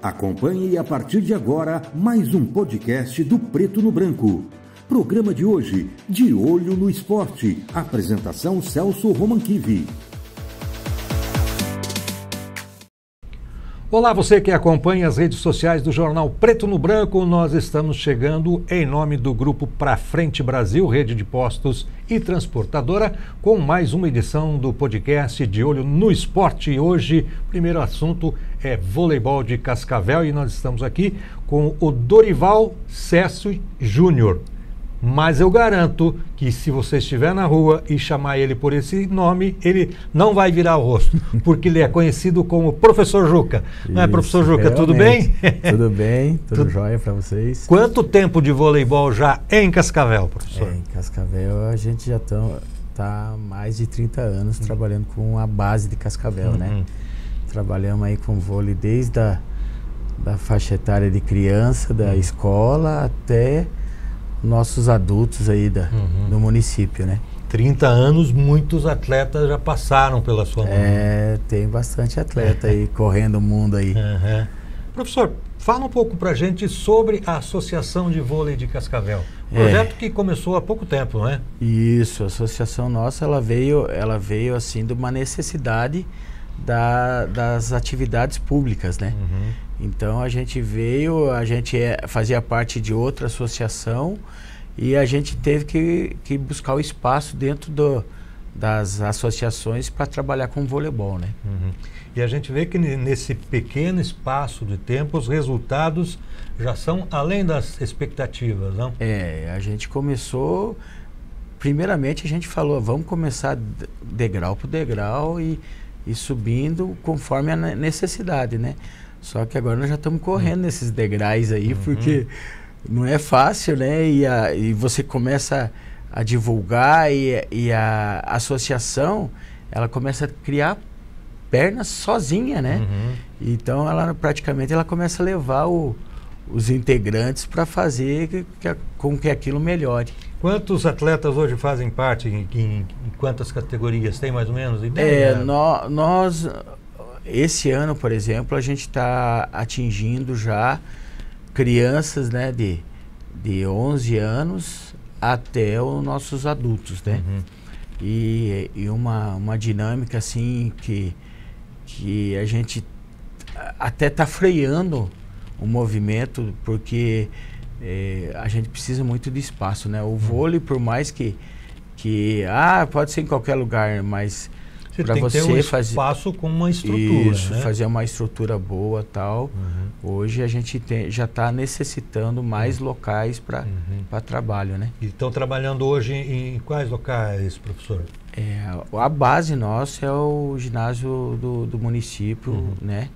Acompanhe a partir de agora mais um podcast do Preto no Branco. Programa de hoje, De Olho no Esporte. Apresentação Celso Romanquivi. Olá, você que acompanha as redes sociais do Jornal Preto no Branco. Nós estamos chegando em nome do Grupo Pra Frente Brasil, rede de postos e transportadora, com mais uma edição do podcast De Olho no Esporte. E hoje, o primeiro assunto é voleibol de Cascavel e nós estamos aqui com o Dorival Cécio Júnior. Mas eu garanto que se você estiver na rua e chamar ele por esse nome, ele não vai virar o rosto, porque ele é conhecido como Professor Juca. Não é, Professor Juca? Tudo bem? Tudo bem, tudo jóia para vocês. Quanto tempo de voleibol já em Cascavel, professor? Em Cascavel a gente já está há mais de 30 anos trabalhando com a base de Cascavel, né? Trabalhamos aí com vôlei desde da faixa etária de criança, da escola, até nossos adultos aí do município, né? 30 anos, muitos atletas já passaram pela sua mão. Tem bastante atleta aí correndo o mundo aí. Professor, fala um pouco pra gente sobre a Associação de Vôlei de Cascavel. Projeto que começou há pouco tempo, não é? Isso, a associação nossa, ela veio assim de uma necessidade das atividades públicas, né? Então a gente fazia parte de outra associação e a gente teve que buscar o espaço dentro das associações para trabalhar com voleibol, né? E a gente vê que nesse pequeno espaço de tempo os resultados já são além das expectativas, não? A gente começou, primeiramente a gente falou, vamos começar degrau por degrau e subindo conforme a necessidade, né? Só que agora nós já estamos correndo nesses degraus aí, porque não é fácil, né? E você começa a divulgar e a associação, ela começa a criar pernas sozinha, né? Então, ela praticamente começa a levar os integrantes para fazer com que aquilo melhore. Quantos atletas hoje fazem parte em quantas categorias? Tem mais ou menos ideia? Nós... Esse ano, por exemplo, a gente está atingindo já crianças, né, de 11 anos até os nossos adultos, né? E uma dinâmica assim que a gente até está freando o movimento, porque a gente precisa muito de espaço, né? O vôlei, por mais que pode ser em qualquer lugar, mas para você ter um espaço com uma estrutura, isso, né? Fazer uma estrutura boa, tal. Hoje a gente já está necessitando mais locais para trabalho, né? E estão trabalhando hoje em quais locais, professor? A base nossa é o ginásio do município, né?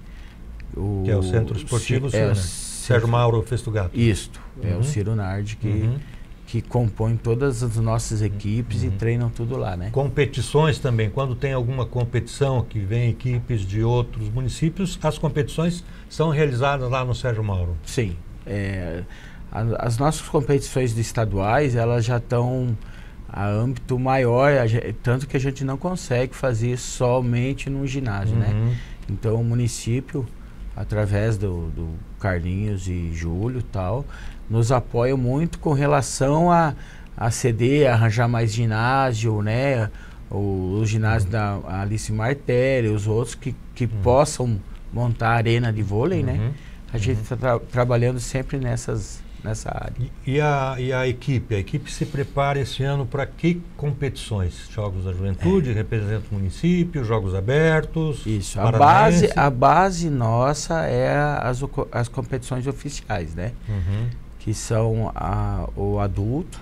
Que é o Centro Esportivo Sérgio Mauro Festugato. Isto, é o Ciro Nardi que compõe todas as nossas equipes e treinam tudo lá, né? Competições também, quando tem alguma competição que vem equipes de outros municípios, as competições são realizadas lá no Sérgio Mauro? Sim. As nossas competições estaduais, elas já estão a âmbito maior, tanto que a gente não consegue fazer somente no ginásio, né? Então o município, através do Carlinhos e Júlio e tal, nos apoia muito com relação a ceder, a arranjar mais ginásio, né? O ginásio da Alice Martelli, os outros que possam montar arena de vôlei, né? A gente está trabalhando sempre nessa área. E a equipe? A equipe se prepara esse ano para que competições? Jogos da Juventude, representa o município, Jogos Abertos? Isso, a base nossa é as competições oficiais, né? Que são o adulto,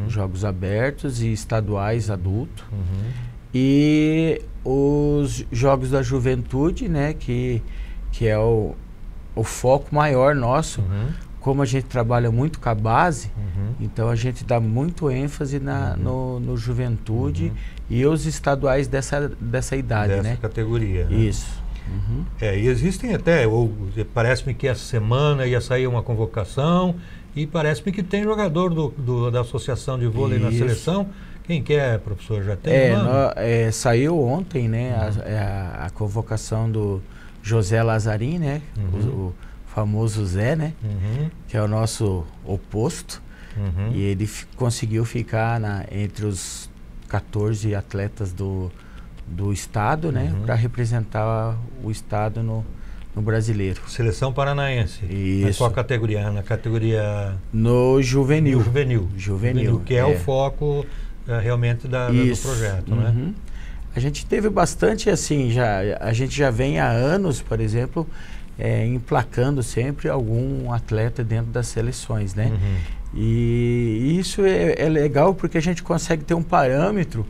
Jogos Abertos e estaduais adulto. E os Jogos da Juventude, né? Que é o foco maior nosso. Como a gente trabalha muito com a base, então a gente dá muito ênfase no Juventude e os estaduais dessa idade, né? Dessa categoria. Isso. E existem até, parece-me que essa semana ia sair uma convocação e parece-me que tem jogador da Associação de Vôlei na seleção. Quem que é, professor? Já tem saiu ontem, né, a convocação do José Lazarim, né, famoso Zé, né? Que é o nosso oposto. E ele conseguiu ficar entre os 14 atletas do estado, né? Para representar o estado no brasileiro. Seleção paranaense. Isso. Mas qual categoria? Na categoria... No juvenil. Juvenil, que é o foco realmente do projeto, né? A gente teve bastante, assim, a gente já vem há anos, por exemplo, emplacando sempre algum atleta dentro das seleções, né? E isso é legal porque a gente consegue ter um parâmetro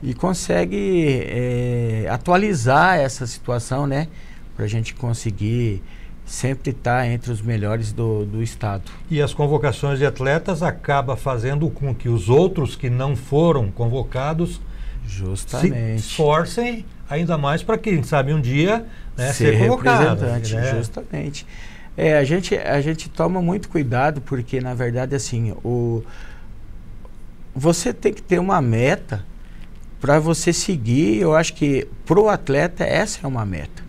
e consegue atualizar essa situação, né? Para a gente conseguir sempre estar entre os melhores do estado. E as convocações de atletas acabam fazendo com que os outros que não foram convocados justamente se esforcem ainda mais para quem sabe um dia, né, ser convocado. Né? Justamente. A gente toma muito cuidado porque, na verdade, assim, você tem que ter uma meta para você seguir. Eu acho que pro atleta essa é uma meta.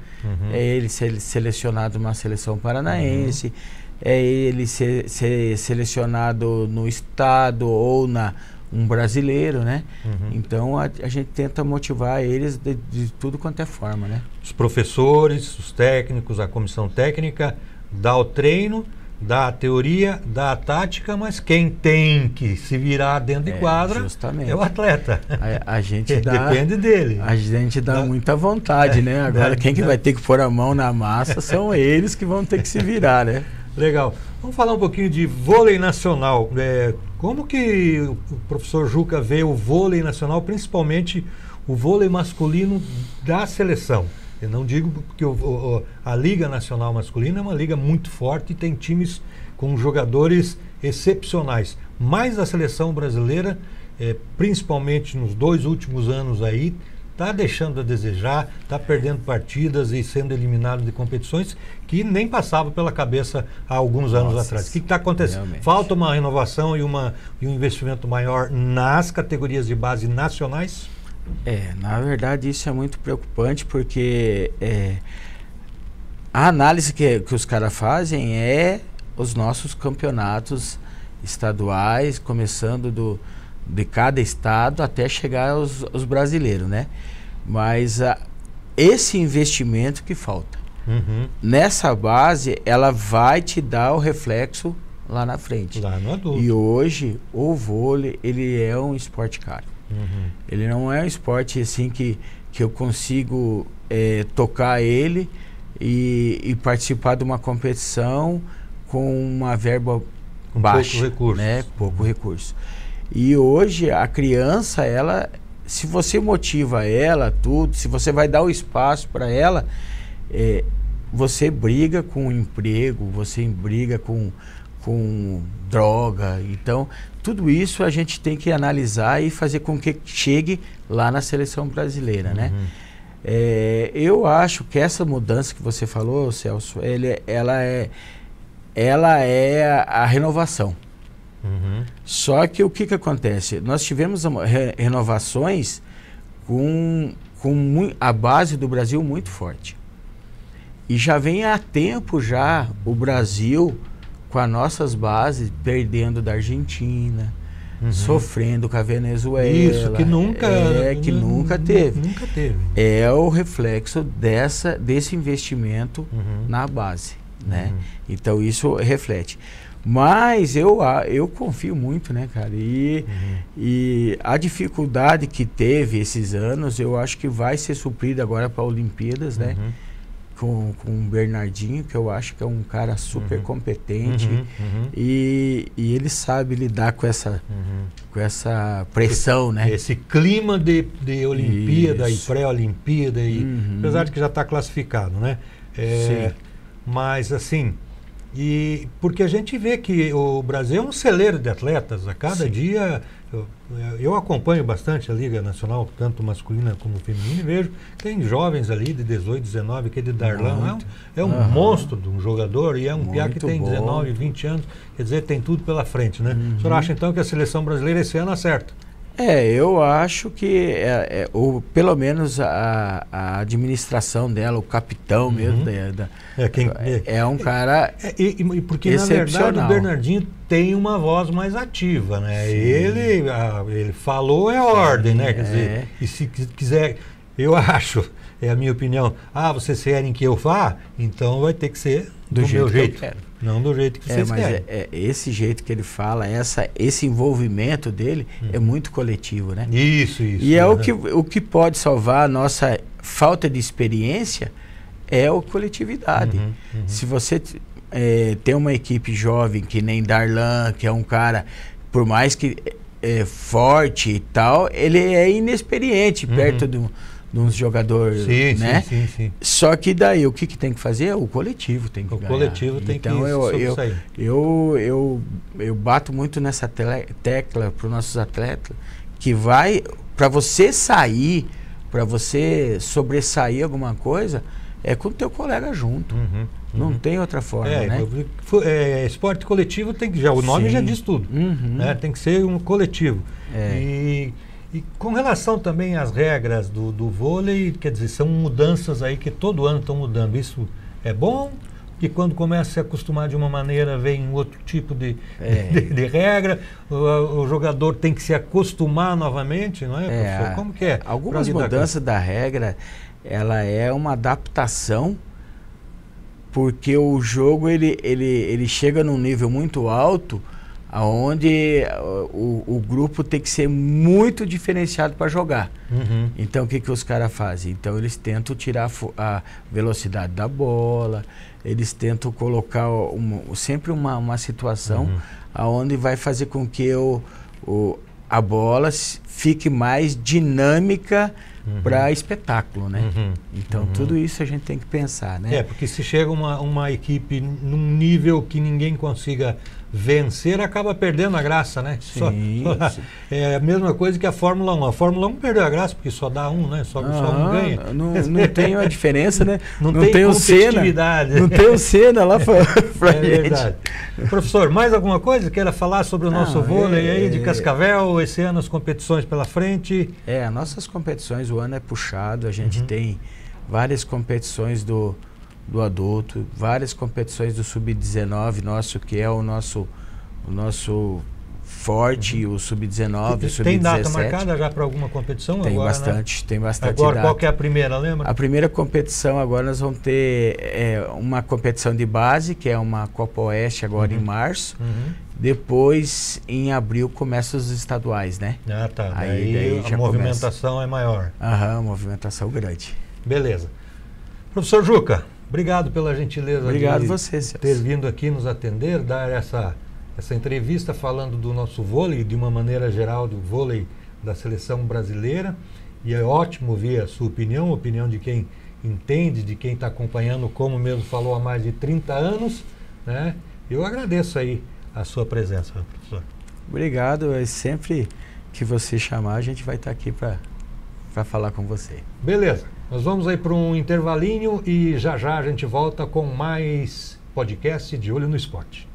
É ele ser selecionado numa seleção paranaense, é ele ser selecionado no estado ou um brasileiro, né? Então a gente tenta motivar eles de tudo quanto é forma, né? Os professores, os técnicos, a comissão técnica dá o treino, dá a teoria, dá a tática, mas quem tem que se virar dentro de quadra é o atleta. A gente depende dele. A gente dá muita vontade, né? Agora quem que vai ter que pôr a mão na massa são eles que vão ter que se virar, né? Legal. Vamos falar um pouquinho de vôlei nacional. Como que o professor Juca vê o vôlei nacional, principalmente o vôlei masculino da seleção? Eu não digo porque a Liga Nacional Masculina é uma liga muito forte e tem times com jogadores excepcionais. Mas a seleção brasileira, principalmente nos 2 últimos anos aí, está deixando a desejar, está perdendo partidas e sendo eliminado de competições que nem passavam pela cabeça há alguns anos atrás. O que está acontecendo? Realmente. Falta uma renovação e um investimento maior nas categorias de base nacionais? Na verdade isso é muito preocupante porque a análise que os caras fazem é os nossos campeonatos estaduais, começando de cada estado até chegar aos brasileiros, né? Mas esse investimento que falta. Nessa base, ela vai te dar o reflexo lá na frente. Lá no adulto. E hoje, o vôlei, ele é um esporte caro. Ele não é um esporte assim que eu consigo tocar ele e participar de uma competição com uma verba baixa, pouco recurso, né? Pouco recurso. E hoje a criança, se você motiva ela, se você vai dar o espaço para ela, você briga com o emprego, você briga com droga. Então, tudo isso a gente tem que analisar e fazer com que chegue lá na seleção brasileira, né? Eu acho que essa mudança que você falou, Celso, ela é a renovação. Só que o que acontece? Nós tivemos renovações com a base do Brasil muito forte. E já vem há tempo já o Brasil com as nossas bases perdendo da Argentina, sofrendo com a Venezuela. Isso, que nunca teve. Nunca teve. É o reflexo desse investimento na base, né? Então isso reflete. Mas eu confio muito, né, cara? E a dificuldade que teve esses anos, eu acho que vai ser suprida agora para Olimpíadas, né? Com o Bernardinho, que eu acho que é um cara super competente e ele sabe lidar com essa pressão, né? Esse clima de Olimpíada e pré-Olimpíada, apesar de que já está classificado, né? Sim. Mas assim, porque a gente vê que o Brasil é um celeiro de atletas. A cada dia eu acompanho bastante a Liga Nacional, tanto masculina como feminina, e vejo que tem jovens ali de 18, 19, que é de Darlan, é um monstro de um jogador, e é um piá que tem 19, 20 anos, quer dizer, tem tudo pela frente, né? O senhor acha então que a seleção brasileira esse ano acerta? Eu acho que pelo menos a administração dela, o capitão mesmo é um cara porque na verdade o Bernardinho tem uma voz mais ativa, né? Ele falou ordem, né? Quer dizer, e se quiser, eu acho, é a minha opinião, vocês querem que eu vá, então vai ter que ser do meu jeito. Não do jeito que vocês querem. Esse jeito que ele fala, esse envolvimento dele é muito coletivo, né? Isso. E o que pode salvar a nossa falta de experiência é a coletividade. Se você tem uma equipe jovem que nem Darlan, que é um cara, por mais que forte e tal, ele é inexperiente perto de uns jogadores, né? Sim. Só que daí o que tem que fazer? O coletivo tem que ganhar. O coletivo tem que sobressair. Eu bato muito nessa tecla para os nossos atletas, que para você sair, para você sobressair alguma coisa, é com o teu colega junto. Não tem outra forma, né? Esporte coletivo tem que o nome já diz tudo, né? Tem que ser um coletivo. E com relação também às regras do vôlei, quer dizer, são mudanças aí que todo ano estão mudando. Isso é bom? E quando começa a se acostumar de uma maneira, vem outro tipo de regra. O jogador tem que se acostumar novamente, não é, professor? Como que é? Algumas mudanças da regra, ela é uma adaptação, porque o jogo ele chega num nível muito alto, onde o grupo tem que ser muito diferenciado para jogar. Então o que os caras fazem? Então eles tentam tirar a velocidade da bola, eles tentam colocar sempre uma situação onde vai fazer com que a bola fique mais dinâmica para espetáculo, né? Então tudo isso a gente tem que pensar, né? Porque se chega uma equipe num nível que ninguém consiga vencer, acaba perdendo a graça, né? Sim. É a mesma coisa que a Fórmula 1. A Fórmula 1 perdeu a graça porque só dá um, né? Só um ganha. Não tem a diferença, né? Não tem o Senna. Não tem o Senna lá pra gente. Verdade. Professor, mais alguma coisa queira falar sobre o nosso vôlei aí de Cascavel? Esse ano as competições pela frente? Nossas competições, o ano é puxado. A gente tem várias competições do adulto, várias competições do sub-19 nosso, que é o nosso forte, o sub-19, o sub-17. Tem data marcada já para alguma competição? Tem agora, bastante, né? Tem bastante agora, data. Qual que é a primeira, lembra? A primeira competição agora nós vamos ter uma competição de base, que é uma Copa Oeste agora em março. Depois, em abril, começam os estaduais, né? Tá. Daí a movimentação é maior. A movimentação grande. Beleza. Professor Juca, obrigado pela gentileza de ter vindo aqui nos atender, dar essa entrevista falando do nosso vôlei, de uma maneira geral, do vôlei da seleção brasileira. E é ótimo ver a sua opinião, a opinião de quem entende, de quem está acompanhando, como mesmo falou, há mais de 30 anos, né? Eu agradeço aí a sua presença, professor. Obrigado. Sempre que você chamar, a gente vai estar aqui para falar com você. Beleza. Nós vamos aí para um intervalinho e já a gente volta com mais podcast de Olho no Esporte.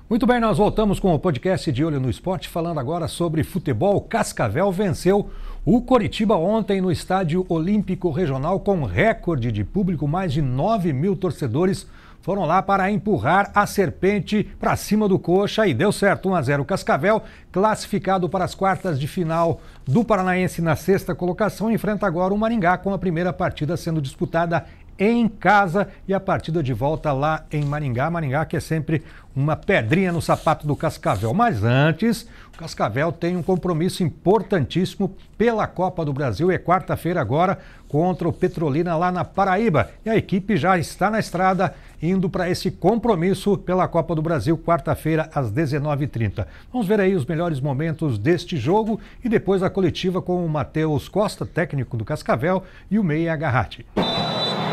Muito bem, nós voltamos com o podcast De Olho no Esporte, falando agora sobre futebol. Cascavel venceu o Coritiba ontem no Estádio Olímpico Regional com recorde de público. Mais de 9 mil torcedores foram lá para empurrar a Serpente para cima do Coxa e deu certo. 1-0 Cascavel, classificado para as quartas de final do Paranaense na sexta colocação, enfrenta agora o Maringá, com a primeira partida sendo disputada em casa e a partida de volta lá em Maringá. Maringá que é sempre uma pedrinha no sapato do Cascavel. Mas antes, o Cascavel tem um compromisso importantíssimo pela Copa do Brasil. É quarta-feira agora contra o Petrolina lá na Paraíba. E a equipe já está na estrada indo para esse compromisso pela Copa do Brasil, quarta-feira às 19h30. Vamos ver aí os melhores momentos deste jogo e depois a coletiva com o Matheus Costa, técnico do Cascavel, e o Meia Garratti.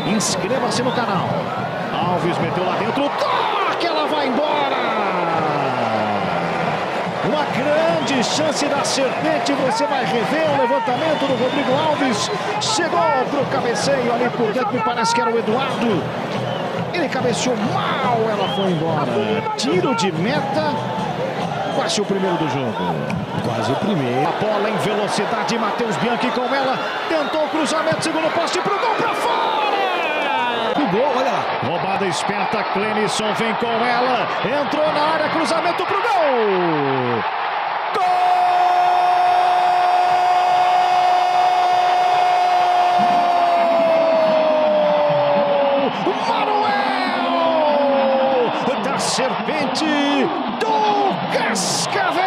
Inscreva-se no canal. Alves meteu lá dentro. Toque, ela vai embora. Uma grande chance da Serpente. Você vai rever o levantamento do Rodrigo Alves. Chegou pro cabeceio ali por dentro. Me parece que era o Eduardo. Ele cabeceou mal. Ela foi embora. Tiro de meta. Quase o primeiro do jogo. Quase o primeiro. A bola em velocidade. Matheus Bianchi com ela. Tentou o cruzamento. Segundo poste pro gol pra fora. O gol, olha lá. Roubada esperta, Clenison vem com ela. Entrou na área, cruzamento pro gol. Gol! Manuel da Serpente do Cascavel.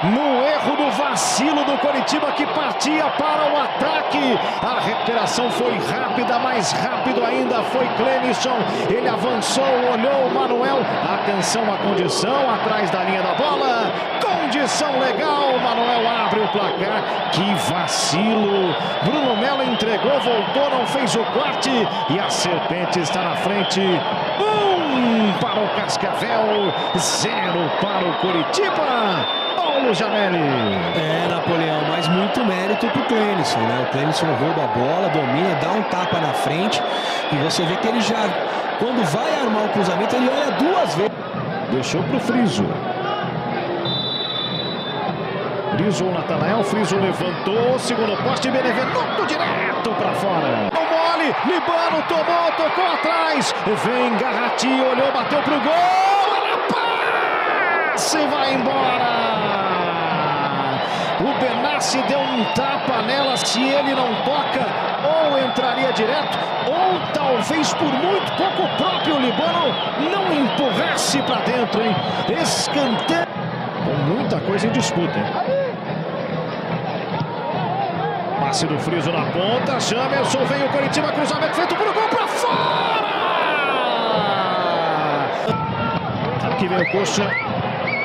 No erro do vacilo do Coritiba, que partia para o ataque. A recuperação foi rápida, mais rápido ainda foi Clenison. Ele avançou, olhou o Manuel. Atenção à condição, atrás da linha da bola. Condição legal, Manuel abre o placar. Que vacilo. Bruno Melo entregou, voltou, não fez o corte. E a Serpente está na frente. 1 para o Cascavel, 0 para o Coritiba. Paulo Jamelli. Napoleão, mas muito mérito pro Clenison, né? O Clenison rouba a bola, domina, dá um tapa na frente e você vê que ele já, quando vai armar o cruzamento, ele olha 2 vezes. Deixou pro Friso. Friso, o Natanael, Friso levantou, segundo poste, Benevenuto direto pra fora. O mole, Libano tomou, tocou atrás. Vem Garratti, olhou, bateu pro gol. Ela passa e vai embora. O Benassi deu um tapa nela, se ele não toca, ou entraria direto, ou talvez por muito pouco o próprio Libano não empurrasse para dentro, hein? Escanteio. Com muita coisa em disputa, hein? Passe do Friso na ponta, Jamerson, vem o Coritiba, cruzamento feito pro gol para fora! Aqui vem o Coxa.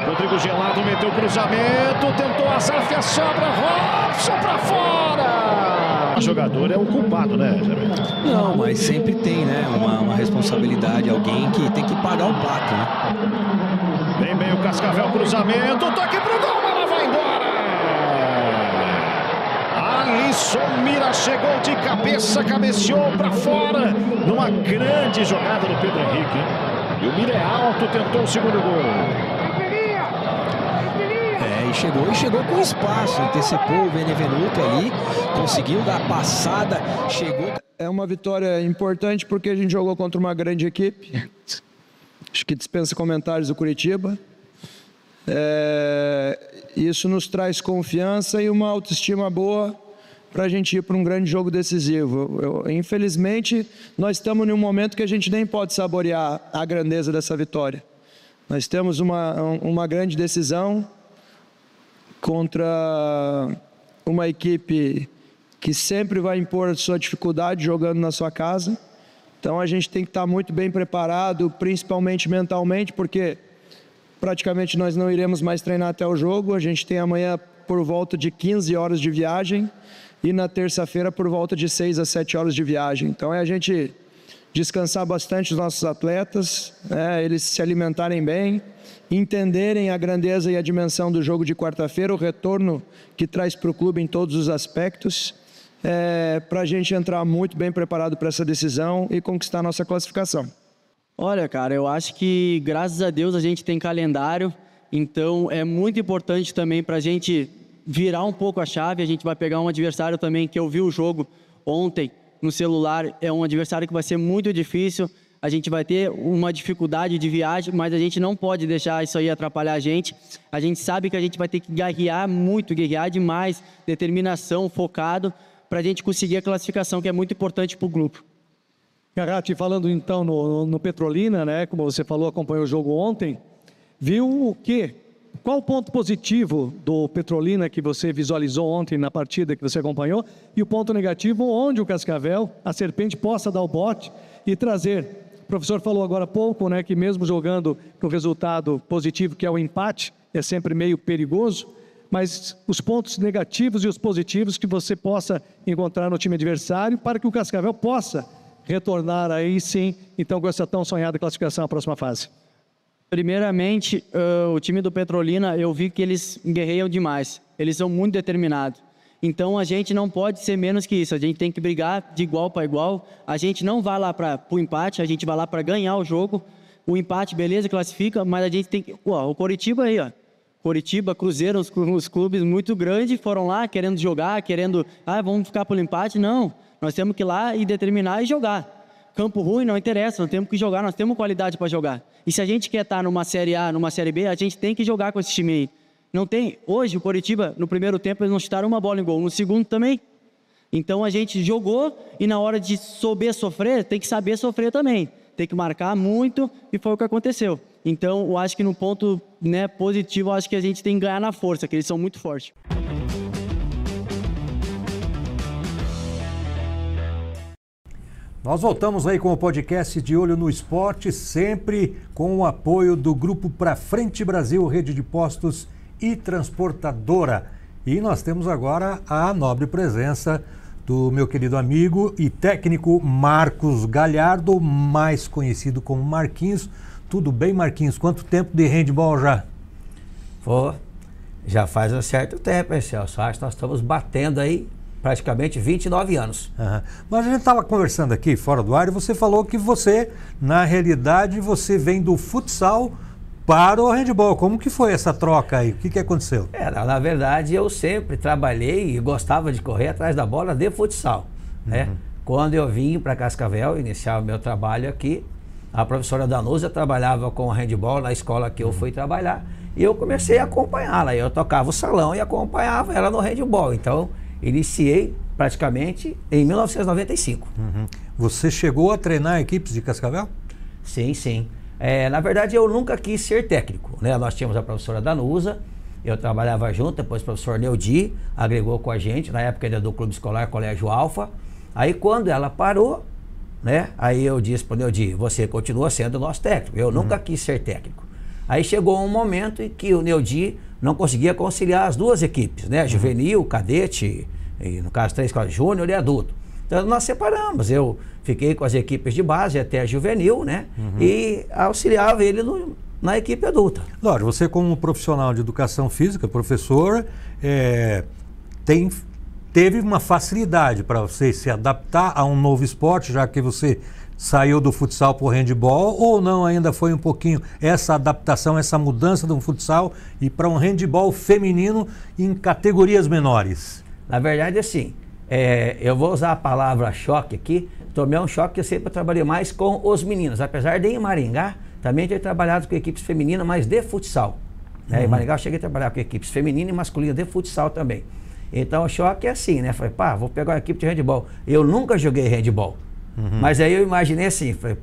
Rodrigo Gelado meteu o cruzamento, tentou a Zafia, sobra, Robson pra fora! O jogador é o culpado, né, Jair? Não, mas sempre tem, né, uma responsabilidade, alguém que tem que pagar o pato, né? Vem bem o Cascavel, cruzamento, toque pro gol, ela vai embora! Alisson Mira chegou de cabeça, cabeceou pra fora, numa grande jogada do Pedro Henrique. E o Mira é alto, tentou o segundo gol. E chegou com espaço, antecipou o Benevenuto ali, conseguiu dar a passada, chegou. É uma vitória importante porque a gente jogou contra uma grande equipe. Acho que dispensa comentários do Coritiba. Isso nos traz confiança e uma autoestima boa para a gente ir para um grande jogo decisivo. Infelizmente, nós estamos em um momento que a gente nem pode saborear a grandeza dessa vitória. Nós temos uma grande decisão contra uma equipe que sempre vai impor sua dificuldade jogando na sua casa. Então a gente tem que estar muito bem preparado, principalmente mentalmente, porque praticamente nós não iremos mais treinar até o jogo. A gente tem amanhã por volta de 15 horas de viagem e na terça-feira por volta de 6 a 7 horas de viagem. Então é a gente descansar bastante os nossos atletas, eles se alimentarem bem, entenderem a grandeza e a dimensão do jogo de quarta-feira, o retorno que traz para o clube em todos os aspectos, para a gente entrar muito bem preparado para essa decisão e conquistar a nossa classificação. Olha, cara, eu acho que graças a Deus a gente tem calendário, então é muito importante também para a gente virar um pouco a chave. A gente vai pegar um adversário também que eu vi o jogo ontem no celular, é um adversário que vai ser muito difícil. A gente vai ter uma dificuldade de viagem, mas a gente não pode deixar isso aí atrapalhar a gente. A gente sabe que a gente vai ter que guerrear muito, guerrear demais, determinação, focado, para a gente conseguir a classificação, que é muito importante para o grupo. Carratti, falando então no Petrolina, né? Como você falou, acompanhou o jogo ontem, viu o quê? Qual o ponto positivo do Petrolina que você visualizou ontem na partida que você acompanhou? E o ponto negativo, onde o Cascavel, a Serpente, possa dar o bote e trazer. O professor falou agora há pouco, né, que mesmo jogando com o resultado positivo, que é o empate, é sempre meio perigoso, mas os pontos negativos e os positivos que você possa encontrar no time adversário para que o Cascavel possa retornar aí sim, então, com essa tão sonhada classificação à próxima fase. Primeiramente, o time do Petrolina, eu vi que eles guerreiam demais, eles são muito determinados. Então a gente não pode ser menos que isso, a gente tem que brigar de igual para igual. A gente não vai lá para o empate, a gente vai lá para ganhar o jogo. O empate, beleza, classifica, mas a gente tem que... o Coritiba aí, ó. Coritiba, Cruzeiro, os clubes muito grandes foram lá querendo jogar, querendo... vamos ficar pelo empate. Não, nós temos que ir lá e determinar e jogar. Campo ruim não interessa, nós temos que jogar, nós temos qualidade para jogar. E se a gente quer estar numa Série A, numa Série B, a gente tem que jogar com esse time aí. Não tem... Hoje, o Coritiba, no primeiro tempo, eles não chutaram uma bola em gol. No segundo também. Então, a gente jogou e na hora de souber sofrer, tem que saber sofrer também. Tem que marcar muito e foi o que aconteceu. Então, eu acho que no ponto, né, positivo, eu acho que a gente tem que ganhar na força, que eles são muito fortes. Nós voltamos aí com o podcast De Olho no Esporte, sempre com o apoio do Grupo Pra Frente Brasil, rede de postos e transportadora. E nós temos agora a nobre presença do meu querido amigo e técnico Marcos Galhardo, mais conhecido como Marquinhos. Tudo bem, Marquinhos? Quanto tempo de handball já? Já faz um certo tempo, hein, Celso? Acho que nós estamos batendo aí praticamente 29 anos. Mas a gente estava conversando aqui fora do ar e você falou que você, na realidade, você vem do futsal para o handball. Como que foi essa troca aí? O que aconteceu? Na verdade, eu sempre trabalhei e gostava de correr atrás da bola de futsal, né? Quando eu vim para Cascavel, iniciar o meu trabalho aqui, a professora Danusa trabalhava com handball na escola que eu fui trabalhar e eu comecei a acompanhá-la. Eu tocava o salão e acompanhava ela no handball. Então, iniciei praticamente em 1995. Você chegou a treinar equipes de Cascavel? Sim, sim. Na verdade, eu nunca quis ser técnico, né? Nós tínhamos a professora Danusa, eu trabalhava junto, depois o professor Neudi agregou com a gente, na época ainda do Clube Escolar Colégio Alfa. Aí quando ela parou, né? Aí eu disse para o Neudi, você continua sendo nosso técnico. Eu nunca quis ser técnico. Aí chegou um momento em que o Neudi não conseguia conciliar as duas equipes, né? Juvenil, cadete, e no caso 3 escolas, júnior e adulto. Então nós separamos, eu fiquei com as equipes de base até a juvenil, né? E auxiliava ele na equipe adulta. Lógico, você como profissional de educação física, professor, teve uma facilidade para você se adaptar a um novo esporte, já que você saiu do futsal para o handball, ou não, ainda foi um pouquinho essa adaptação, essa mudança do futsal e para um handball feminino em categorias menores? Na verdade, assim, eu vou usar a palavra choque aqui. Tomei um choque que eu sempre trabalhei mais com os meninos, apesar de em Maringá também ter trabalhado com equipes femininas, mas de futsal, né? Em Maringá eu cheguei a trabalhar com equipes femininas e masculinas de futsal também. Então o choque é assim, né? Falei, vou pegar uma equipe de handball. Eu nunca joguei handball, mas aí eu imaginei assim, falei,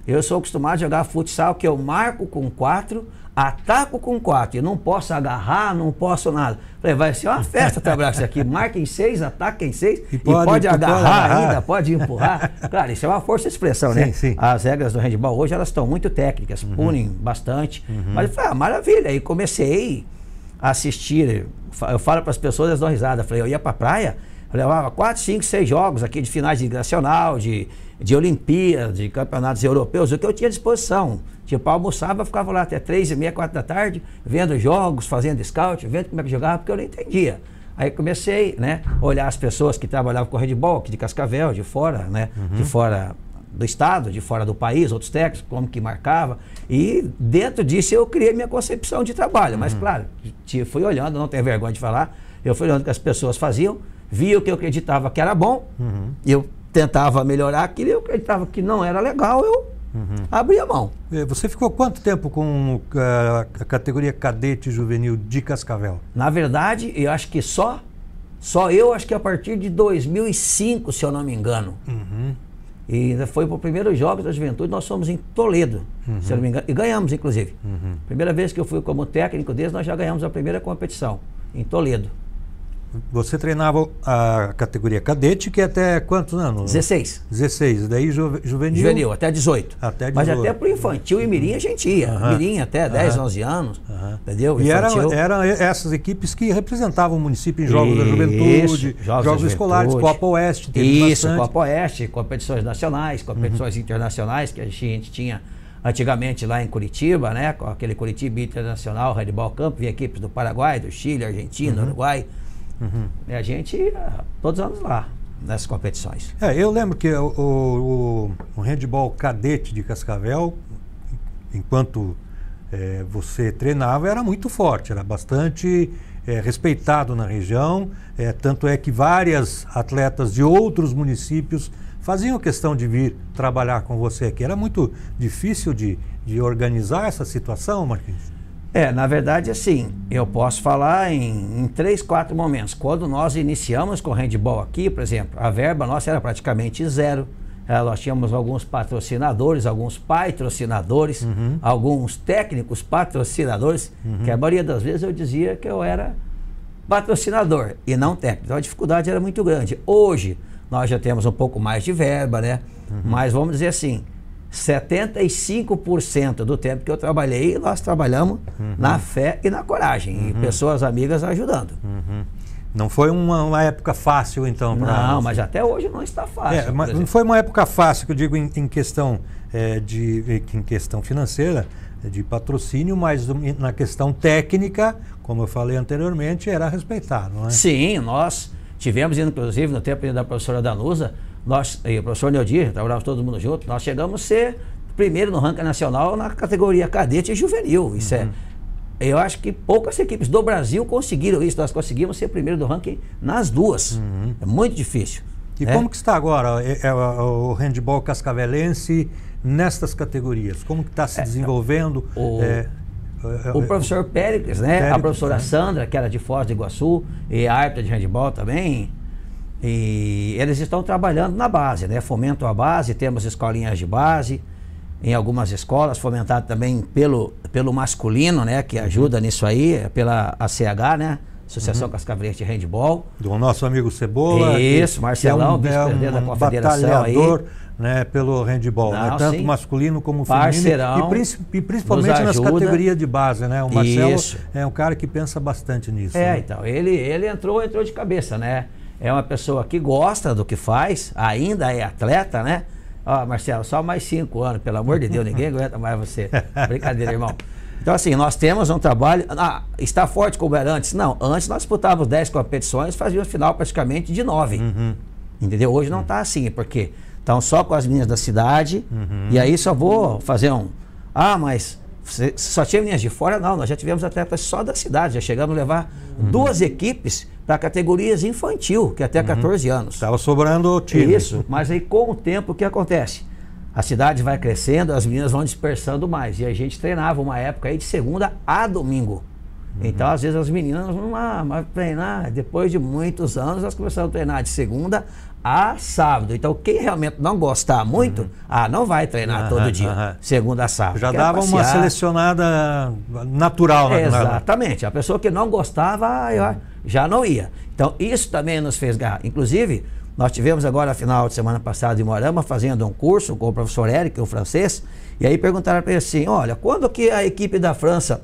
eu sou acostumado a jogar futsal que eu marco com 4, ataco com 4, eu não posso agarrar, não posso nada. Falei, vai ser uma festa trabalhar isso aqui, marca em 6, ataca em 6 e pode agarrar ainda, pode empurrar. Claro, isso é uma força de expressão, né? Sim. As regras do handball hoje, elas estão muito técnicas, punem bastante, mas eu falei, maravilha, aí comecei a assistir, eu falo para as pessoas, elas dão risada, falei, eu ia para a praia, eu levava 4, 5, 6 jogos aqui de finais de nacional, de Olimpíadas, de campeonatos europeus, o que eu tinha à disposição. Tipo, almoçava, ficava lá até 3h30, 4 da tarde, vendo jogos, fazendo scout, vendo como é que jogava, porque eu não entendia. Aí comecei, né, a olhar as pessoas que trabalhavam com handball, aqui de Cascavel, de fora, né, de fora do estado, de fora do país, outros técnicos, como que marcava. E dentro disso eu criei minha concepção de trabalho. Mas claro, fui olhando, não tenho vergonha de falar, eu fui olhando o que as pessoas faziam, via o que eu acreditava que era bom, eu tentava melhorar aquilo, eu acreditava que não era legal, eu abria mão. Você ficou quanto tempo com a categoria cadete juvenil de Cascavel? Na verdade, eu acho que só eu, acho que a partir de 2005, se eu não me engano. E foi para o primeiro Jogos da Juventude, nós fomos em Toledo, se eu não me engano, e ganhamos, inclusive. Primeira vez que eu fui como técnico deles, nós já ganhamos a primeira competição, em Toledo. Você treinava a categoria cadete, que é até quantos anos? 16. 16, daí juvenil? Juvenil, até 18. Até 18. Mas até pro infantil e mirim a gente ia. Mirim até 10, 11 anos, entendeu? E eram essas equipes que representavam o município em Jogos da Juventude, Jogos Escolares, Copa Oeste. Isso, bastante. Copa Oeste, competições nacionais, competições internacionais que a gente tinha antigamente lá em Curitiba, né? Com aquele Curitiba Internacional Handball Camp, vinha equipes do Paraguai, do Chile, Argentina, Uruguai. E a gente ia todos os anos lá, nessas competições. Eu lembro que o handball cadete de Cascavel, enquanto você treinava, era muito forte, era bastante respeitado na região, tanto é que várias atletas de outros municípios faziam questão de vir trabalhar com você aqui. Era muito difícil de organizar essa situação, Marquinhos? Na verdade, assim, eu posso falar em 3, 4 momentos. Quando nós iniciamos com o handball aqui, por exemplo, a verba nossa era praticamente zero. Nós tínhamos alguns patrocinadores, alguns patrocinadores, alguns técnicos patrocinadores, que a maioria das vezes eu dizia que eu era patrocinador e não técnico. Então a dificuldade era muito grande. Hoje nós já temos um pouco mais de verba, né? Mas vamos dizer assim, 75% do tempo que eu trabalhei, nós trabalhamos na fé e na coragem. E pessoas amigas ajudando. Não foi uma época fácil, então? Não, mas até hoje não está fácil. Mas não foi uma época fácil, que eu digo em questão, em questão financeira, de patrocínio, mas na questão técnica, como eu falei anteriormente, era respeitado, não é? Sim, nós tivemos, inclusive, no tempo da professora Danusa, nós e o professor Neodir, trabalhávamos todo mundo junto, nós chegamos a ser primeiro no ranking nacional na categoria cadete e juvenil. Isso eu acho que poucas equipes do Brasil conseguiram isso. Nós conseguimos ser primeiro do ranking nas duas. É muito difícil. E como que está agora o handball cascavelense nestas categorias? Como que está se desenvolvendo? O professor Péricles, né? A professora Sandra, que era de Foz do Iguaçu, e a árbitra de handball também. E eles estão trabalhando na base, né? Fomentam a base, temos escolinhas de base em algumas escolas, fomentado também pelo masculino, né? Que ajuda nisso aí, pela ACH, né? Associação Cascavelense de Handball. Do nosso amigo Cebola. Isso, Marcelão, vice-presidente da confederação aí. Né, pelo handball, né? Tanto masculino como parceirão, feminino e principalmente nas categorias de base, né? O Marcelo é um cara que pensa bastante nisso. Né? Então, ele entrou de cabeça, né? É uma pessoa que gosta do que faz, ainda é atleta, né? Marcelo, só mais 5 anos, pelo amor de Deus, ninguém aguenta mais você. Brincadeira, irmão. Então, assim, nós temos um trabalho. Está forte como era antes? Não, antes nós disputávamos 10 competições, fazíamos final praticamente de 9. Entendeu? Hoje não está assim, porque estão só com as meninas da cidade, e aí só vou fazer mas você só tinha meninas de fora? Não, nós já tivemos atletas só da cidade, já chegamos a levar 2 equipes para categorias infantil, que é até 14 anos. Estava sobrando o time. Isso, mas aí com o tempo o que acontece? A cidade vai crescendo, as meninas vão dispersando mais, e a gente treinava uma época aí de segunda a domingo. Então, às vezes as meninas vão mas treinar, depois de muitos anos, elas começaram a treinar de segunda a sábado. Então, quem realmente não gostar muito, não vai treinar todo dia, segunda a sábado. Já dava uma selecionada natural, né? Exatamente. A pessoa que não gostava, já não ia. Então, isso também nos fez ganhar. Inclusive, nós tivemos agora, final de semana passada, em Moarama, fazendo um curso com o professor Eric, o francês, e aí perguntaram para ele assim, olha, quando que a equipe da França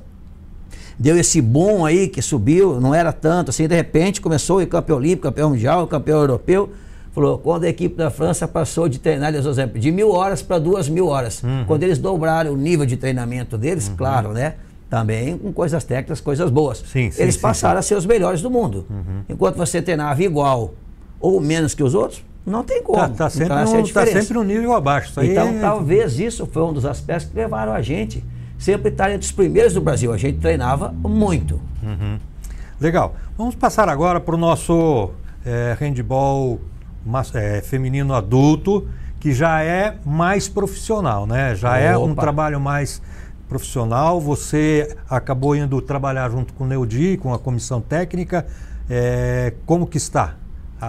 deu esse boom aí, que subiu, não era tanto, assim, de repente começou o campeão olímpico, campeão mundial, campeão europeu, falou, quando a equipe da França passou de treinar, de 1.000 horas para 2.000 horas, quando eles dobraram o nível de treinamento deles, claro, né, também com coisas técnicas, coisas boas, eles passaram a ser os melhores do mundo. Enquanto você treinava igual ou menos que os outros, não tem como. Está sempre no nível abaixo. Isso então, aí talvez isso foi um dos aspectos que levaram a gente sempre estar entre os primeiros do Brasil. A gente treinava muito. Legal. Vamos passar agora para o nosso handball feminino adulto, que já é mais profissional, né? Já é um trabalho mais profissional. Você acabou indo trabalhar junto com o Neudi, com a comissão técnica. Como que está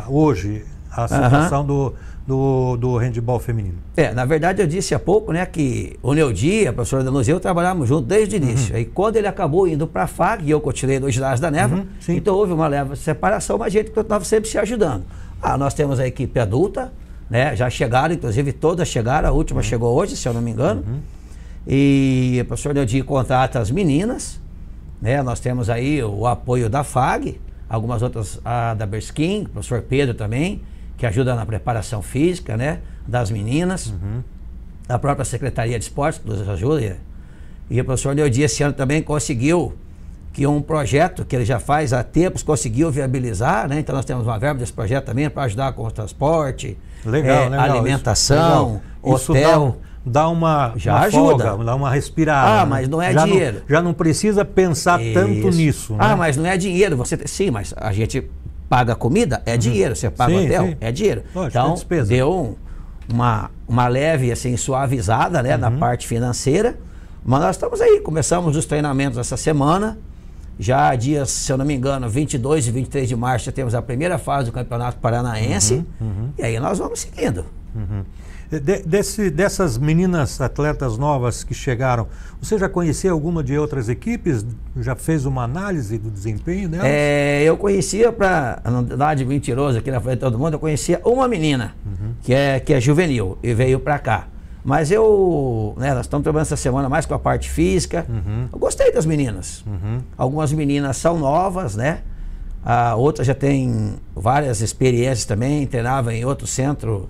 hoje a situação do handball feminino? Na verdade, eu disse há pouco, né, que o Neudi, a professora Danuzi, eu trabalhávamos juntos desde o início. Aí quando ele acabou indo para a FAG, e eu continuei no ginásio da Neva, então houve uma leve separação, mas a gente estava sempre se ajudando. Nós temos a equipe adulta, né, já chegaram, inclusive todas chegaram, a última chegou hoje, se eu não me engano. E o professor Neudi contrata as meninas, né, nós temos aí o apoio da FAG, algumas outras, a da Berskin, o professor Pedro também, que ajuda na preparação física, né, das meninas, a própria Secretaria de Esportes, que nos ajuda, e o professor Neudi esse ano também conseguiu que um projeto que ele já faz há tempos conseguiu viabilizar, né, então nós temos uma verba desse projeto também para ajudar com o transporte, legal. Alimentação, isso, hotel. Dá uma ajuda. Folga, dá uma respirada. Mas não é dinheiro. Já não precisa pensar tanto nisso. Né? Mas não é dinheiro. Sim, mas a gente paga comida, é dinheiro. Você paga hotel, é dinheiro. Lógico, então, deu uma leve assim, suavizada, né, na parte financeira. Mas nós estamos aí. Começamos os treinamentos essa semana. Já dias, se eu não me engano, 22 e 23 de março, já temos a primeira fase do Campeonato Paranaense. E aí nós vamos seguindo. Dessas meninas atletas novas que chegaram, você já conhecia alguma de outras equipes? Já fez uma análise do desempenho delas? Eu conhecia, para não dar de mentiroso aqui na frente de todo mundo, eu conhecia uma menina que é juvenil e veio para cá. Mas nós estamos trabalhando essa semana mais com a parte física. Eu gostei das meninas. Algumas meninas são novas, né? Outras já têm várias experiências também, treinava em outro centro,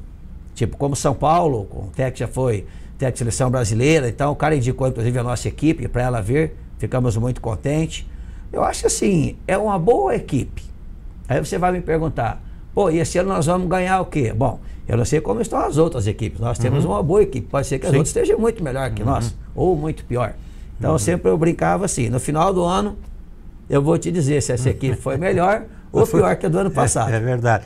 tipo como São Paulo, o técnico já foi técnico de seleção brasileira, então o cara indicou inclusive a nossa equipe para ela vir, ficamos muito contentes. Eu acho que assim, é uma boa equipe. Aí você vai me perguntar, e esse ano nós vamos ganhar o quê? Bom, eu não sei como estão as outras equipes, nós temos uma boa equipe, pode ser que as outras estejam muito melhor que nós, ou muito pior. Então sempre eu brincava assim, no final do ano, eu vou te dizer se essa equipe foi melhor ou pior que a do ano passado. É verdade.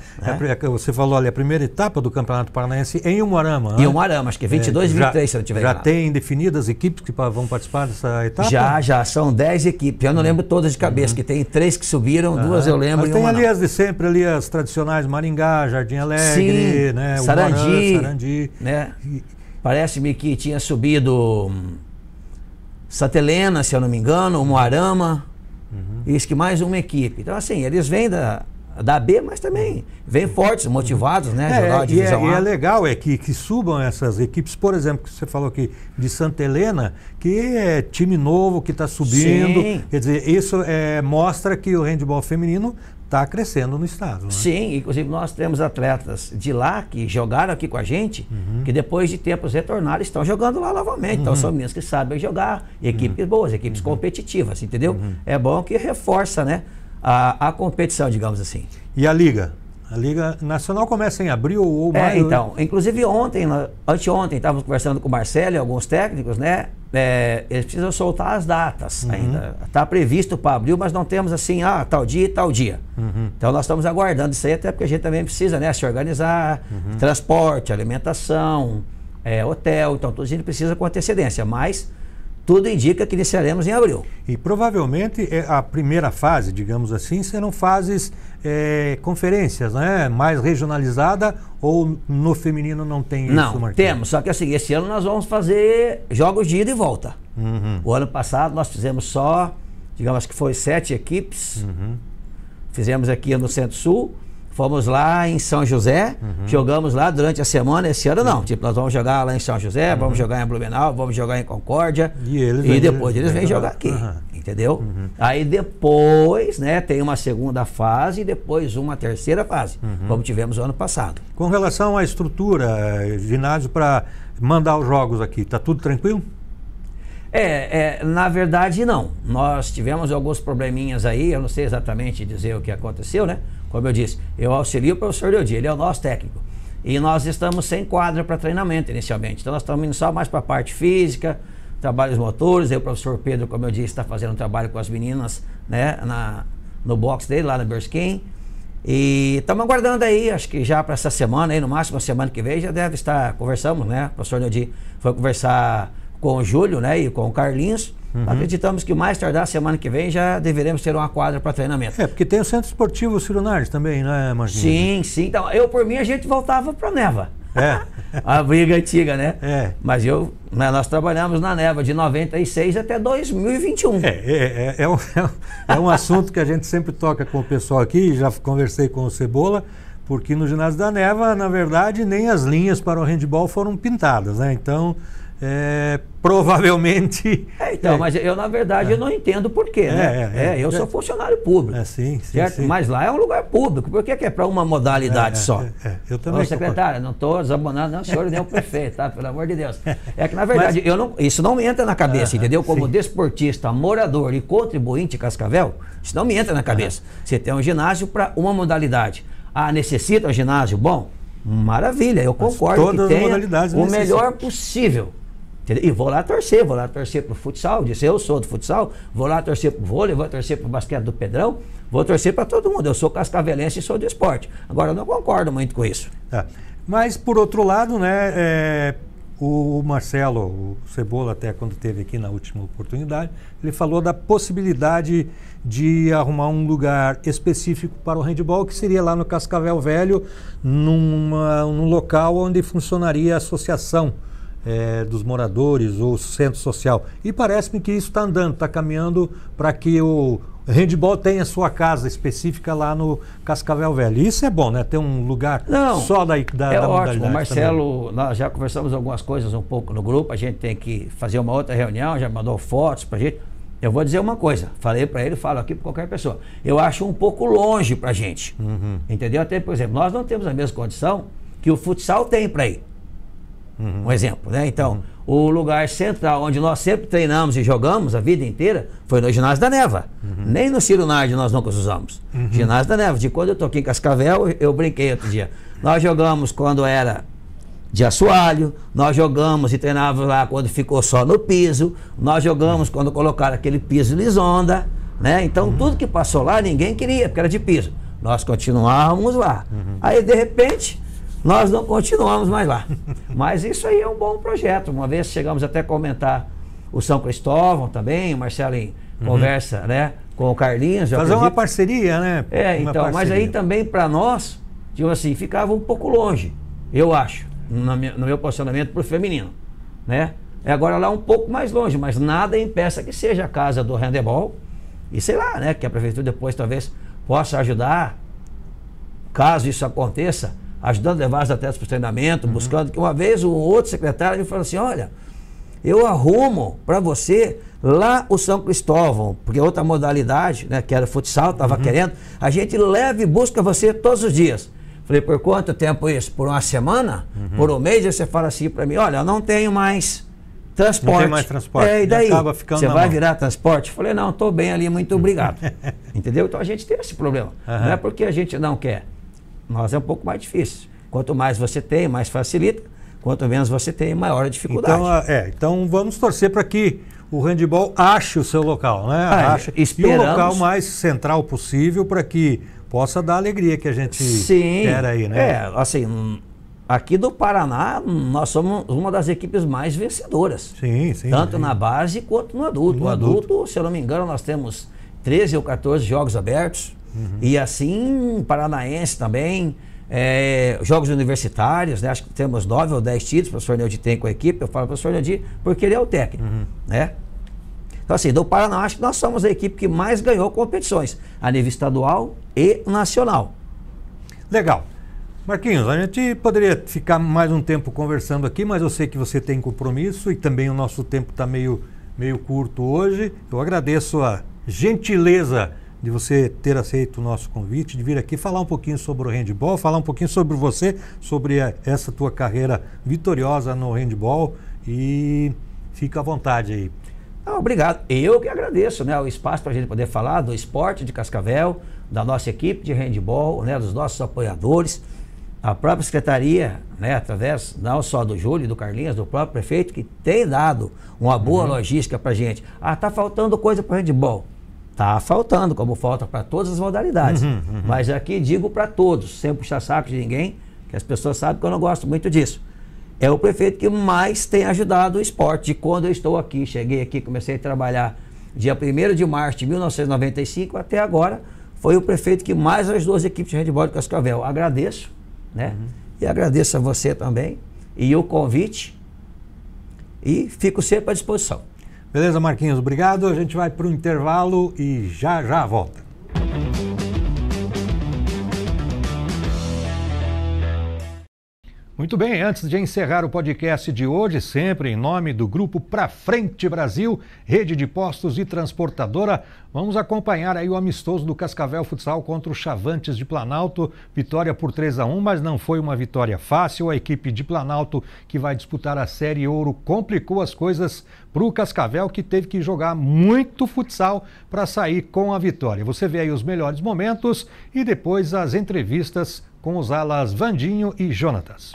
Você falou ali, a primeira etapa do Campeonato Paranaense em Umuarama. Em Umuarama, acho que é 22 e 23, se eu não tiver errado. Já tem definidas equipes que vão participar dessa etapa? Já, são 10 equipes. Eu não lembro todas de cabeça, que tem 3 que subiram, 2 eu lembro. Mas tem ali as de sempre, ali as tradicionais, Maringá, Jardim Alegre, né? Sarandi. Né? Parece-me que tinha subido Santa Helena, se eu não me engano, Umuarama. Isso que mais uma equipe. Então, assim, eles vêm da B, mas também vêm fortes, motivados, né? E é legal que subam essas equipes, por exemplo, que você falou aqui de Santa Helena, que é time novo, que está subindo. Quer dizer, isso mostra que o handebol feminino está crescendo no estado. Né? Sim, inclusive nós temos atletas de lá que jogaram aqui com a gente, que depois de tempos retornaram, estão jogando lá novamente. Então são meninas que sabem jogar, equipes boas, equipes competitivas, entendeu? É bom que reforça, né, a competição, digamos assim. E a Liga? A Liga Nacional começa em abril ou maio? Então, inclusive anteontem, estávamos conversando com o Marcelo e alguns técnicos, né? Eles precisam soltar as datas ainda. Está previsto para abril, mas não temos assim, tal dia e tal dia. Então nós estamos aguardando isso aí, até porque a gente também precisa, né, se organizar, transporte, alimentação, hotel, então tudo a gente precisa com antecedência, mas tudo indica que iniciaremos em abril. E provavelmente a primeira fase, digamos assim, serão fases conferências, né? Mais regionalizada, ou no feminino não tem isso, Marquinhos? Não, temos, só que assim, esse ano nós vamos fazer jogos de ida e volta. O ano passado nós fizemos só, digamos que foi 7 equipes, fizemos aqui no Centro-Sul, fomos lá em São José, jogamos lá durante a semana. Esse ano não, tipo, nós vamos jogar lá em São José, vamos jogar em Blumenau, vamos jogar em Concórdia, e depois eles vêm jogar aqui, entendeu? Aí depois, né, tem uma segunda fase e depois uma terceira fase, como tivemos o ano passado. Com relação à estrutura, ginásio para mandar os jogos aqui, tá tudo tranquilo? Na verdade não, nós tivemos alguns probleminhas aí, eu não sei exatamente dizer o que aconteceu, né? Como eu disse, eu auxilio o professor Neudi, ele é o nosso técnico. E nós estamos sem quadra para treinamento inicialmente. Então nós estamos indo só mais para a parte física, trabalhos motores. Aí o professor Pedro, como eu disse, está fazendo um trabalho com as meninas, né, no box dele, lá na Berskin. E estamos aguardando aí, acho que já para essa semana, aí, no máximo a semana que vem, já deve estar, conversamos, né? O professor Neudi foi conversar com o Júlio, né, e com o Carlinhos. Acreditamos que mais tardar semana que vem já deveremos ter uma quadra para treinamento. Porque tem o Centro Esportivo Ciro Nardes também, né, Marquinhos? Sim. Então, por mim, a gente voltava para a Neva. A briga antiga, né? Mas nós trabalhamos na Neva de 96 até 2021. É um assunto que a gente sempre toca com o pessoal aqui, já conversei com o Cebola, porque no ginásio da Neva, na verdade, nem as linhas para o handebol foram pintadas, né? Então, provavelmente... Mas eu, na verdade, eu não entendo por quê, né? Eu sou funcionário público. Sim. Mas lá é um lugar público. Por que é para uma modalidade só? Eu também. Ô, secretário, não estou desabonando, não, senhor, nem o prefeito, tá? Pelo amor de Deus. É que, na verdade, isso não me entra na cabeça, entendeu? Como desportista, morador e contribuinte de Cascavel, isso não me entra na cabeça. Você tem um ginásio para uma modalidade. Necessita um ginásio? Bom, maravilha, eu concordo que tenha o melhor possível. E vou lá torcer para o futsal, disse eu sou do futsal, vou lá torcer para o vôlei, vou torcer para o basquete do Pedrão, vou torcer para todo mundo, eu sou cascavelense e sou do esporte. Agora eu não concordo muito com isso. Mas por outro lado, né, o Marcelo, o Cebola, até quando esteve aqui na última oportunidade, ele falou da possibilidade de arrumar um lugar específico para o handebol, que seria lá no Cascavel Velho, num local onde funcionaria a associação dos moradores ou centro social. E parece-me que isso está andando, está caminhando para que o handebol tenha sua casa específica lá no Cascavel Velho. Isso é bom, né? Ter um lugar só da ótimo. Marcelo, nós já conversamos algumas coisas um pouco no grupo, a gente tem que fazer uma outra reunião, já mandou fotos pra gente. Eu vou dizer uma coisa, falei para ele, falo aqui para qualquer pessoa. Eu acho um pouco longe pra gente. Entendeu? Até, por exemplo, nós não temos a mesma condição que o futsal tem para ir. Um exemplo, né? Então, o lugar central onde nós sempre treinamos e jogamos a vida inteira foi no ginásio da Neva. Nem no Ciro Nardes nós nunca usamos. Ginásio da Neva. De quando eu tô aqui em Cascavel, eu brinquei outro dia. Nós jogamos quando era de assoalho, nós jogamos e treinávamos lá quando ficou só no piso, nós jogamos quando colocaram aquele piso lisonda, né? Então, tudo que passou lá, ninguém queria, porque era de piso. Nós continuávamos lá. Aí, de repente, nós não continuamos mais lá. Mas isso aí é um bom projeto. Uma vez chegamos até a comentar o São Cristóvão também, o Marcelo em conversa, né, com o Carlinhos. Fazer uma parceria, né? Mas aí também para nós, tipo assim, ficava um pouco longe, eu acho, no meu posicionamento para o feminino, né? Agora lá um pouco mais longe, mas nada impeça que seja a casa do handebol e sei lá, né, que a prefeitura depois talvez possa ajudar, caso isso aconteça, ajudando a levar as atletas para o treinamento, buscando, que uma vez o outro secretário me falou assim, olha, eu arrumo para você lá o São Cristóvão, porque outra modalidade, né, que era futsal, estava querendo, a gente leva e busca você todos os dias. Falei, por quanto tempo isso? Por uma semana? Por um mês? Aí você fala assim para mim, olha, eu não tenho mais transporte. Não tem mais transporte. E daí? Acaba ficando você vai virar transporte? Falei, não, estou bem ali, muito obrigado. Entendeu? Então a gente tem esse problema. Não é porque a gente não quer. Nós é um pouco mais difícil. Quanto mais você tem, mais facilita. Quanto menos você tem, maior a dificuldade. Então vamos torcer para que o handebol ache o seu local, né? E o local mais central possível para que possa dar a alegria que a gente quer aí, né? Assim, aqui do Paraná, nós somos uma das equipes mais vencedoras. Sim. Tanto na base quanto no adulto. No adulto, se eu não me engano, nós temos 13 ou 14 jogos abertos. E assim, paranaense também, jogos universitários, né? Acho que temos 9 ou 10 títulos, o professor Neudi tem com a equipe, eu falo para o professor Neudi porque ele é o técnico, né? Então assim, do Paraná, acho que nós somos a equipe que mais ganhou competições, a nível estadual e nacional. Legal. Marquinhos, a gente poderia ficar mais um tempo conversando aqui, mas eu sei que você tem compromisso e também o nosso tempo está meio curto hoje. Eu agradeço a gentileza de você ter aceito o nosso convite, de vir aqui falar um pouquinho sobre o handebol, falar um pouquinho sobre você, sobre essa tua carreira vitoriosa no handebol, e fica à vontade aí. Obrigado. Eu que agradeço, né, o espaço para a gente poder falar do esporte de Cascavel, da nossa equipe de handebol, né, dos nossos apoiadores. a própria secretaria, né, através não só do Júlio, do Carlinhos, do próprio prefeito, que tem dado uma boa logística para a gente. Tá faltando coisa para o handebol. Tá faltando, como falta para todas as modalidades. Mas aqui digo para todos, sem puxar saco de ninguém, que as pessoas sabem que eu não gosto muito disso. É o prefeito que mais tem ajudado o esporte. De quando eu estou aqui, cheguei aqui, comecei a trabalhar dia 1º de março de 1995 até agora, foi o prefeito que mais ajudou as equipes de handebol de Cascavel. Agradeço, né? E agradeço a você também, e o convite, e fico sempre à disposição. Beleza, Marquinhos, obrigado. A gente vai para o intervalo e já volta. Muito bem, antes de encerrar o podcast de hoje, sempre em nome do Grupo Pra Frente Brasil, rede de postos e transportadora, vamos acompanhar aí o amistoso do Cascavel Futsal contra o Chavantes de Planalto. Vitória por 3-1, mas não foi uma vitória fácil. A equipe de Planalto, que vai disputar a Série Ouro, complicou as coisas para o Cascavel, que teve que jogar muito futsal para sair com a vitória. Você vê aí os melhores momentos e depois as entrevistas com os alas Vandinho e Jonatas.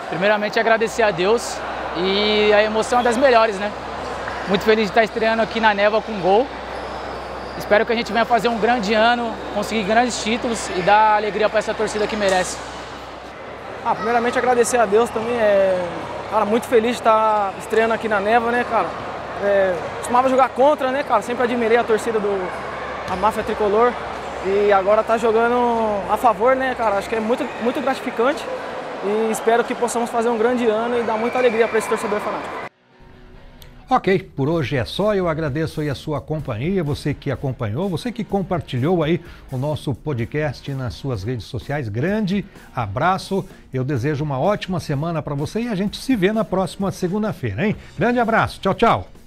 Primeiramente agradecer a Deus, e a emoção é das melhores, né? Muito feliz de estar estreando aqui na Névoa com gol. Espero que a gente venha fazer um grande ano, conseguir grandes títulos e dar alegria para essa torcida que merece. Primeiramente agradecer a Deus também, cara, muito feliz de estar estreando aqui na Névoa, né, cara? Costumava jogar contra, né, cara? Sempre admirei a torcida da Máfia Tricolor e agora tá jogando a favor, né, cara? Acho que é muito gratificante. E espero que possamos fazer um grande ano e dar muita alegria para esse torcedor fanático. Ok, por hoje é só. Eu agradeço aí a sua companhia, você que acompanhou, você que compartilhou aí o nosso podcast nas suas redes sociais. Grande abraço, eu desejo uma ótima semana para você e a gente se vê na próxima segunda-feira, hein? Grande abraço, tchau, tchau.